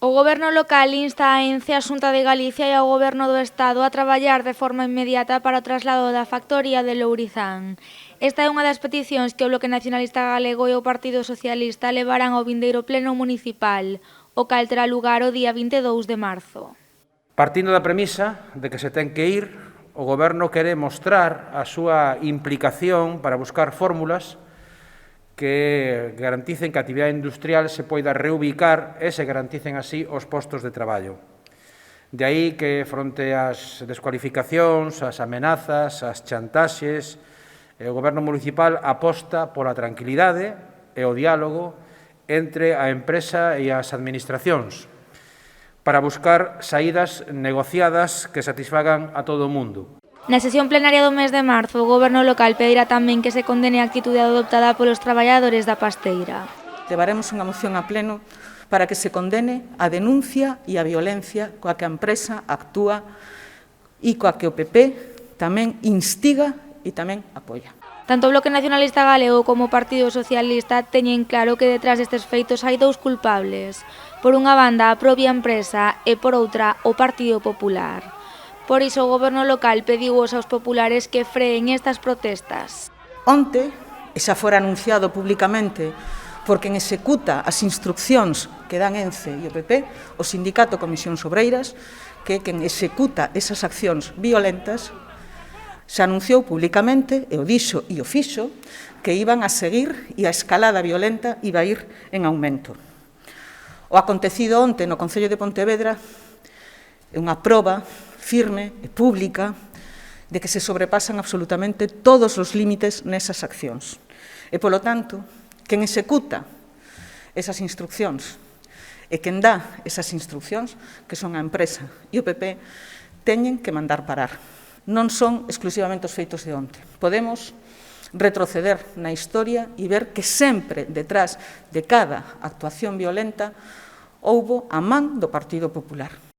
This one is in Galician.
O Goberno local insta a Ence, a Xunta de Galicia e ao Goberno do Estado a traballar de forma inmediata para o traslado da factoría de Lourizán. Esta é unha das peticións que o Bloque Nacionalista Galego e o Partido Socialista levarán ao vindeiro pleno municipal, o cal terá lugar o día 22 de marzo. Partindo da premisa de que se ten que ir, o Goberno quere mostrar a súa implicación para buscar fórmulas que garanticen que a actividade industrial se poida reubicar e se garanticen así os postos de traballo. De aí que, fronte ás descualificacións, ás amenazas, ás chantaxes, o Goberno municipal aposta pola tranquilidade e o diálogo entre a empresa e as administracións para buscar saídas negociadas que satisfagan a todo o mundo. Na sesión plenaria do mes de marzo, o Goberno local pedirá tamén que se condene a actitude adoptada polos traballadores da pasteira. Levaremos unha moción a pleno para que se condene a denuncia e a violencia coa que a empresa actúa e coa que o PP tamén instiga e tamén apoia. Tanto o Bloque Nacionalista Galego como o Partido Socialista teñen claro que detrás destes feitos hai dous culpables. Por unha banda, a propia empresa e por outra, o Partido Popular. Por iso, o Goberno local pediu aos populares que freen estas protestas. Onte, e xa fora anunciado públicamente por quen executa as instruccións que dan Ence e o PP, o Sindicato Comisións Obreiras, que é quen executa esas accións violentas, se anunciou públicamente, e o dixo e o fixo, que iban a seguir e a escalada violenta iba a ir en aumento. O acontecido onte no Concello de Pontevedra é unha proba firme e pública de que se sobrepasan absolutamente todos os límites nesas accións. E, polo tanto, quen executa esas instruccións e quen dá esas instruccións, que son a empresa e o PP, teñen que mandar parar. Non son exclusivamente os feitos de onte. Podemos retroceder na historia e ver que sempre detrás de cada actuación violenta houbo a man do Partido Popular.